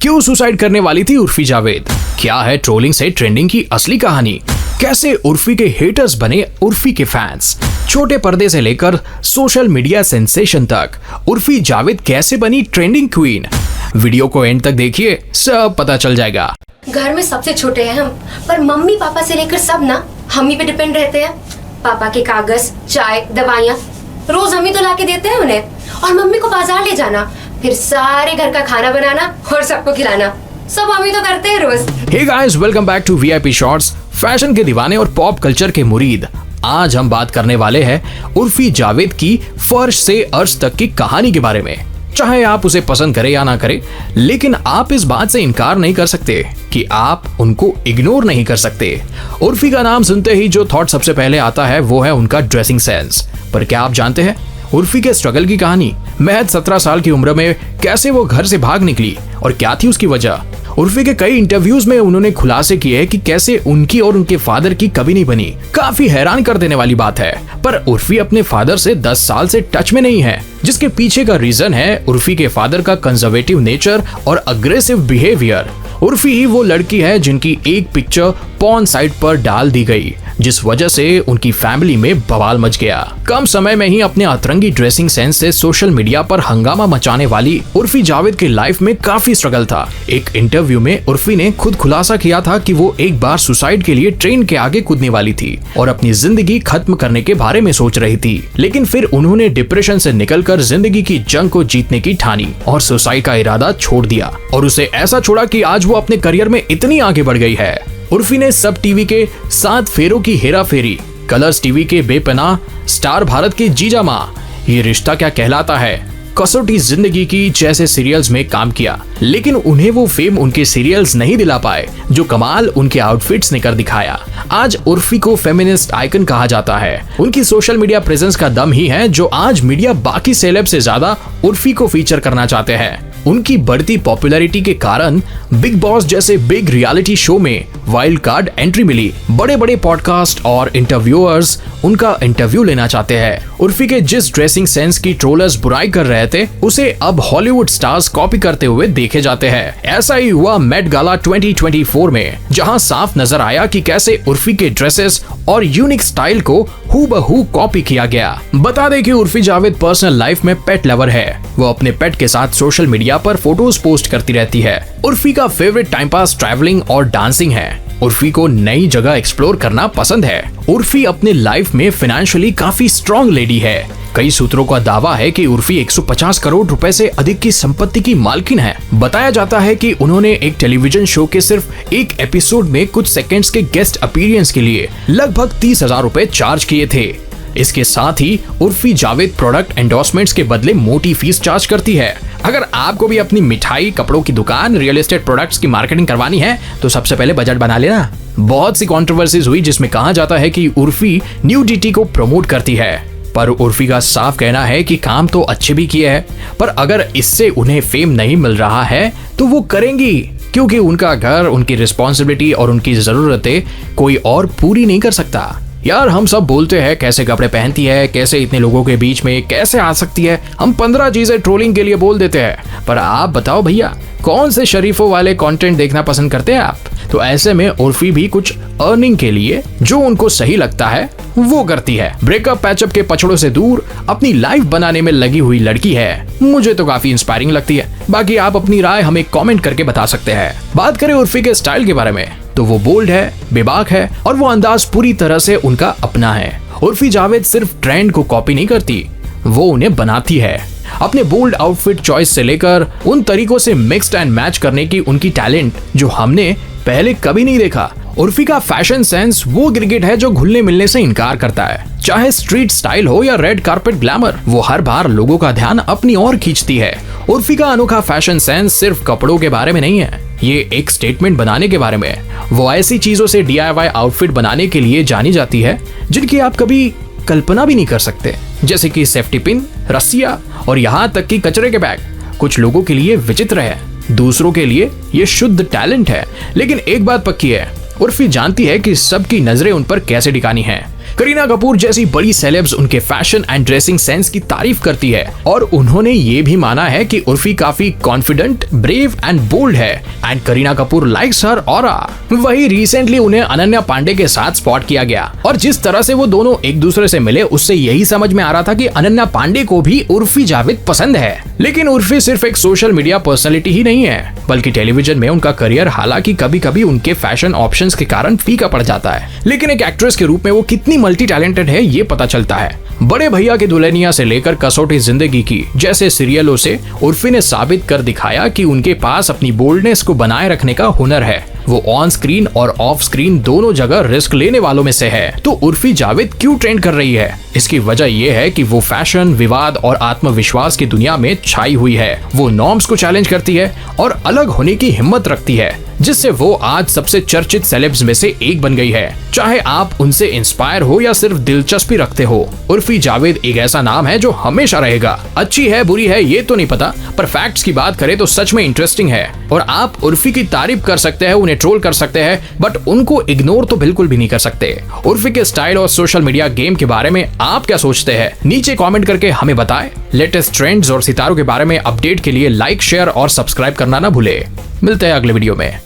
क्यों सुसाइड करने वाली थी उर्फी जावेद? क्या है ट्रोलिंग से ट्रेंडिंग की असली कहानी? कैसे उर्फी के हेटर्स बने उर्फी के फैंस? छोटे पर्दे से लेकर सोशल मीडिया सेंसेशन तक उर्फी जावेद कैसे बनी ट्रेंडिंग क्वीन? वीडियो को एंड तक देखिए, सब पता चल जाएगा। घर में सबसे छोटे हैं हम, पर मम्मी पापा से लेकर सब ना हम ही पे डिपेंड रहते हैं। पापा के कागज, चाय, दवाइयाँ रोज हम ही तो लाके देते हैं उन्हें, और मम्मी को बाजार ले जाना, फिर सारे घर का खाना बनाना और सबको खिलाना, सब हम ही तो करते हैं रोज। Hey guys, welcome back to VIP shorts. Fashion के दीवाने और पॉप कल्चर के मुरीद, आज हम बात करने वाले हैं उर्फी जावेद की फर्श से अर्श तक की कहानी के बारे में। चाहे आप उसे पसंद करें या ना करें, लेकिन आप इस बात से इनकार नहीं कर सकते कि आप उनको इग्नोर नहीं कर सकते। उर्फी का नाम सुनते ही जो थॉट सबसे पहले आता है वो है उनका ड्रेसिंग सेंस। पर क्या आप जानते हैं उर्फी के स्ट्रगल की कहानी? महज 17 साल की उम्र में कैसे वो घर से भाग निकली और क्या थी उसकी वजह? उर्फी के कई इंटरव्यूज में उन्होंने खुलासे किए हैं कि कैसे उनकी और उनके फादर की कभी नहीं बनी। काफी हैरान कर देने वाली बात है, पर उर्फी अपने फादर से 10 साल से टच में नहीं है, जिसके पीछे का रीजन है उर्फी के फादर का कंजर्वेटिव नेचर और अग्रेसिव बिहेवियर। उर्फी ही वो लड़की है जिनकी एक पिक्चर पॉर्न साइट पर डाल दी गई, जिस वजह से उनकी फैमिली में बवाल मच गया। कम समय में ही अपने अतरंगी ड्रेसिंग सेंस से सोशल मीडिया पर हंगामा मचाने वाली उर्फी जावेद की लाइफ में काफी स्ट्रगल था। एक इंटरव्यू में उर्फी ने खुद खुलासा किया था कि वो एक बार सुसाइड के लिए ट्रेन के आगे कूदने वाली थी और अपनी जिंदगी खत्म करने के बारे में सोच रही थी, लेकिन फिर उन्होंने डिप्रेशन से निकलकर जिंदगी की जंग को जीतने की ठानी और सुसाइड का इरादा छोड़ दिया, और उसे ऐसा छोड़ा कि आज वो अपने करियर में इतनी आगे बढ़ गई है। उर्फी ने सब टीवी के 7 फेरों की हेरा फेरी, कलर्स टीवी के बेपनाह, स्टार भारत के जीजा माँ, ये रिश्ता क्या कहलाता है, कसौटी जिंदगी की जैसे सीरियल्स में काम किया, लेकिन उन्हें वो फेम उनके सीरियल्स नहीं दिला पाए जो कमाल उनके आउटफिट्स ने कर दिखाया। आज उर्फी को फेमिनिस्ट आइकन कहा जाता है। उनकी सोशल मीडिया प्रेजेंस का दम ही है जो आज मीडिया बाकी सेलेब से ज्यादा उर्फी को फीचर करना चाहते हैं। उनकी बढ़ती पॉपुलैरिटी के कारण बिग बॉस जैसे बिग रियलिटी शो में वाइल्ड कार्ड एंट्री मिली। बड़े बड़े पॉडकास्ट और इंटरव्यूअर्स उनका इंटरव्यू लेना चाहते हैं। उर्फी के जिस ड्रेसिंग सेंस की ट्रोलर्स बुराई कर रहे थे, उसे अब हॉलीवुड स्टार्स कॉपी करते हुए देखे जाते हैं। ऐसा ही हुआ मेट गाला 2024 में, जहां साफ नजर आया कि कैसे उर्फी के ड्रेसेस और यूनिक स्टाइल को हूबहू कॉपी किया गया। बता दें कि उर्फी जावेद पर्सनल लाइफ में पेट लवर है। वो अपने पेट के साथ सोशल मीडिया पर फोटोज पोस्ट करती रहती है। उर्फी का फेवरेट टाइम पास ट्रैवलिंग और डांसिंग है। उर्फी को नई जगह एक्सप्लोर करना पसंद है। उर्फी अपने लाइफ में फाइनेंशियली काफी स्ट्रॉन्ग लेडी है। कई सूत्रों का दावा है कि उर्फी 150 करोड़ रुपए से अधिक की संपत्ति की मालकिन है। बताया जाता है कि उन्होंने एक टेलीविजन शो के सिर्फ एक एपिसोड में कुछ सेकंड्स के गेस्ट अपीयरेंस के लिए लगभग 30,000 रुपए चार्ज किए थे। इसके साथ ही उर्फी जावेद प्रोडक्ट एंडोर्समेंट्स के बदले मोटी फीस चार्ज करती है। अगर आपको भी अपनी मिठाई, कपड़ों की दुकान, रियल एस्टेट प्रोडक्ट्स की मार्केटिंग करवानी है तो सबसे पहले बजट बना लेना। बहुत सी कंट्रोवर्सीज हुई जिसमें कहा जाता है कि उर्फी न्यूडिटी को प्रमोट करती है, पर उर्फी का साफ कहना है कि काम तो अच्छे भी किए हैं, पर अगर इससे उन्हें फेम नहीं मिल रहा है तो वो करेंगी, क्योंकि उनका घर, उनकी रिस्पॉन्सिबिलिटी और उनकी जरूरतें कोई और पूरी नहीं कर सकता। यार, हम सब बोलते हैं कैसे कपड़े पहनती है, कैसे इतने लोगों के बीच में कैसे आ सकती है, हम 15 चीजें ट्रोलिंग के लिए बोल देते हैं, पर आप बताओ भैया, कौन से शरीफों वाले कंटेंट देखना पसंद करते हैं आप? तो ऐसे में उर्फी भी कुछ अर्निंग के लिए जो उनको सही लगता है वो करती है। ब्रेकअप, पैचअप के पछड़ों से दूर अपनी लाइफ बनाने में लगी हुई लड़की है। मुझे तो काफी इंस्पायरिंग लगती है। बाकी आप अपनी राय हमें कमेंट करके बता सकते हैं। बात करें उर्फी के स्टाइल के बारे में, तो वो बोल्ड है, बेबाक है और वो अंदाज पूरी तरह से उनका अपना है। उर्फी जावेद सिर्फ ट्रेंड को कॉपी नहीं करती, वो उन्हें बनाती है। अपने बोल्ड आउटफिट चॉइस से लेकर उन तरीकों से मिक्स्ड एंड मैच करने की उनकी टैलेंट जो हमने पहले कभी नहीं देखा। उर्फी का फैशन सेंस वो क्रिकेट है जो घुलने मिलने से इनकार करता है। चाहे स्ट्रीट स्टाइल हो या रेड कार्पेट ग्लैमर, वो हर बार लोगों का ध्यान अपनी ओर खींचती है। उर्फी का अनोखा फैशन सेंस सिर्फ कपड़ों के बारे में नहीं है, ये एक स्टेटमेंट बनाने के बारे में। वो ऐसी चीजों से DIY आउटफिट बनाने के लिए जानी जाती है जिनकी आप कभी कल्पना भी नहीं कर सकते, जैसे कि सेफ्टी पिन, रस्सियां और यहाँ तक कि कचरे के बैग। कुछ लोगों के लिए विचित्र है, दूसरों के लिए ये शुद्ध टैलेंट है। लेकिन एक बात पक्की है, उर्फी जानती है कि सबकी नजरें उन पर कैसे टिकानी है। करीना कपूर जैसी बड़ी सेलेब्स उनके फैशन एंड ड्रेसिंग सेंस की तारीफ करती है और उन्होंने ये भी माना है कि उर्फी काफी कॉन्फिडेंट, ब्रेव एंड बोल्ड है and Kareena Kapoor likes her aura. वही रिसेंटली उन्हें अनन्या पांडे के साथ स्पॉट किया गया और जिस तरह से वो दोनों एक दूसरे से मिले उससे यही समझ में आ रहा था कि अनन्या पांडे को भी उर्फी जावेद पसंद है। लेकिन उर्फी सिर्फ एक सोशल मीडिया पर्सनालिटी ही नहीं है बल्कि टेलीविजन में उनका करियर हालांकि कभी कभी उनके फैशन ऑप्शंस के कारण फीका पड़ जाता है, लेकिन एक एक्ट्रेस के रूप में वो कितनी मल्टी टैलेंटेड है ये पता चलता है। बड़े भैया की दुल्हनिया से लेकर कसौटी जिंदगी की जैसे सीरियलों से उर्फी ने साबित कर दिखाया कि उनके पास अपनी बोल्डनेस को बनाए रखने का हुनर है। वो ऑन स्क्रीन और ऑफ स्क्रीन दोनों जगह रिस्क लेने वालों में से है। तो उर्फी जावेद क्यों ट्रेंड कर रही है? इसकी वजह यह है कि वो फैशन, विवाद और आत्मविश्वास की दुनिया में छाई हुई है। वो नॉर्म्स को चैलेंज करती है और अलग होने की हिम्मत रखती है, जिससे वो आज सबसे चर्चित सेलेब्स में से एक बन गई है। चाहे आप उनसे इंस्पायर हो या सिर्फ दिलचस्पी रखते हो, उर्फी जावेद एक ऐसा नाम है जो हमेशा रहेगा। अच्छी है, बुरी है ये तो नहीं पता, पर फैक्ट्स की बात करें तो सच में इंटरेस्टिंग है। और आप उर्फी की तारीफ कर सकते हैं, उन्हें ट्रोल कर सकते हैं, बट उनको इग्नोर तो बिल्कुल भी नहीं कर सकते। उर्फी के स्टाइल और सोशल मीडिया गेम के बारे में आप क्या सोचते हैं? नीचे कमेंट करके हमें बताएं। लेटेस्ट ट्रेंड्स और सितारों के बारे में अपडेट के लिए लाइक, शेयर और सब्सक्राइब करना ना भूले। मिलते हैं अगले वीडियो में।